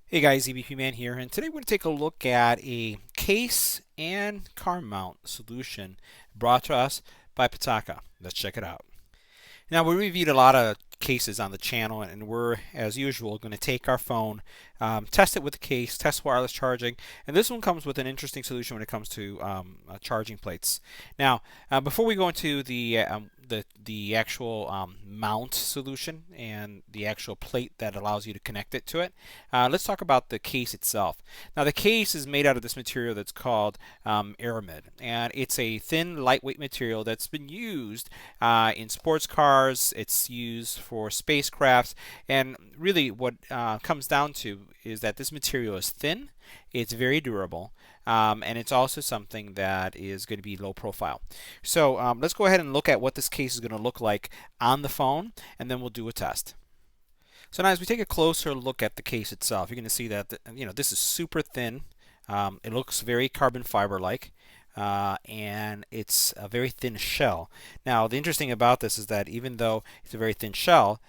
Hey guys, EBPMAN here, and today we're going to take a look at a case and car mount solution brought to us by Pitaka. Let's check it out. Now, we reviewed a lot of cases on the channel, and we're, as usual, going to take our phone, test it with the case, test wireless charging, and this one comes with an interesting solution when it comes to charging plates. Now, before we go into the actual mount solution and the actual plate that allows you to connect it to it, let's talk about the case itself. Now, the case is made out of this material that's called Aramid, and it's a thin, lightweight material that's been used in sports cars. It's used for spacecrafts, and really what comes down to is that this material is thin, it's very durable, and it's also something that is going to be low profile. So let's go ahead and look at what this case is going to look like on the phone, and then we'll do a test. So now as we take a closer look at the case itself, you're going to see that this is super thin. It looks very carbon fiber like. And it's a very thin shell. Now, the interesting about this is that even though it's a very thin shell,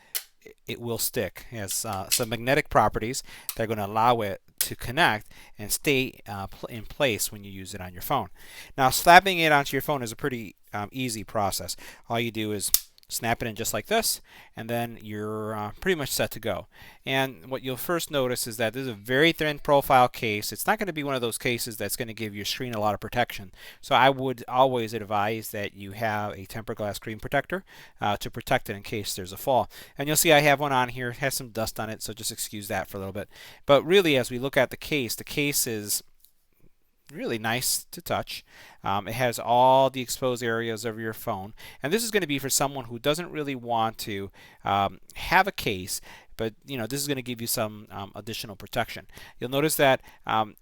it will stick. It has some magnetic properties that are going to allow it to connect and stay in place when you use it on your phone. Now, slapping it onto your phone is a pretty easy process. All you do is snap it in just like this, and then you're pretty much set to go. And what you'll first notice is that this is a very thin profile case. It's not going to be one of those cases that's going to give your screen a lot of protection. So I would always advise that you have a tempered glass screen protector to protect it in case there's a fall. And you'll see I have one on here. It has some dust on it, so just excuse that for a little bit. But really, as we look at the case is really nice to touch. It has all the exposed areas of your phone, and this is going to be for someone who doesn't really want to have a case, but this is going to give you some additional protection. You'll notice that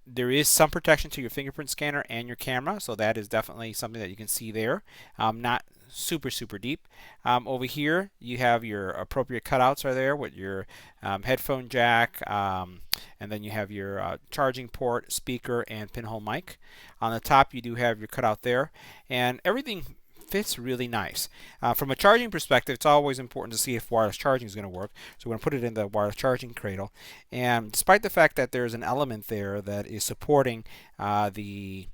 there is some protection to your fingerprint scanner and your camera, so that is definitely something that you can see there. Not super deep. Over here you have your appropriate cutouts are there with your headphone jack, and then you have your charging port, speaker, and pinhole mic. On the top you do have your cutout there, and everything fits really nice. From a charging perspective, it's always important to see if wireless charging is going to work. So we're going to put it in the wireless charging cradle, and despite the fact that there's an element there that is supporting the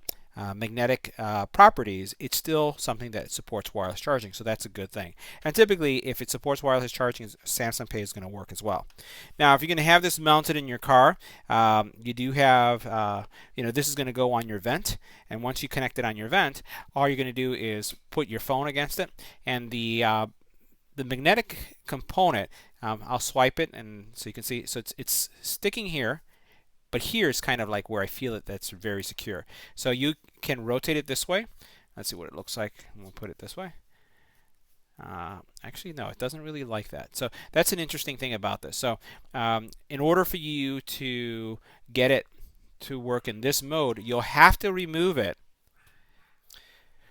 magnetic properties, it's still something that supports wireless charging, so that's a good thing. And typically, if it supports wireless charging, Samsung Pay is going to work as well. Now, if you're going to have this mounted in your car, you do have, this is going to go on your vent, and once you connect it on your vent, all you're going to do is put your phone against it, and the magnetic component, I'll swipe it, and so you can see, so it's sticking here. But here is kind of like where I feel it that's very secure. So you can rotate it this way. Let's see what it looks like. We'll put it this way. Actually, no, it doesn't really like that. So that's an interesting thing about this. So in order for you to get it to work in this mode, you'll have to remove it.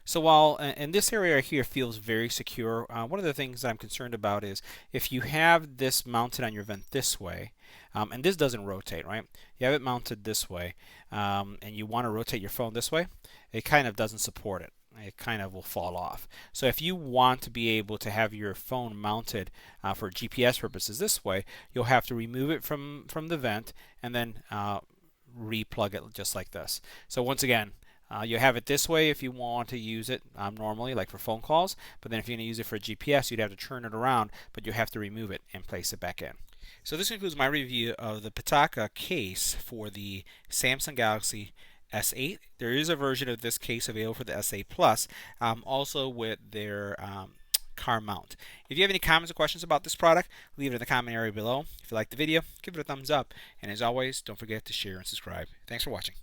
So while in this area here feels very secure, one of the things that I'm concerned about is if you have this mounted on your vent this way, and this doesn't rotate, right? You have it mounted this way, and you want to rotate your phone this way, it kind of doesn't support it. It kind of will fall off. So if you want to be able to have your phone mounted for GPS purposes this way, you'll have to remove it from the vent and then re-plug it just like this. So once again, you have it this way if you want to use it normally, like for phone calls, but then if you're going to use it for GPS, you'd have to turn it around, but you have to remove it and place it back in. So this concludes my review of the Pitaka case for the Samsung Galaxy S8. There is a version of this case available for the S8 Plus, also with their car mount. If you have any comments or questions about this product, leave it in the comment area below. If you like the video, give it a thumbs up. And as always, don't forget to share and subscribe. Thanks for watching.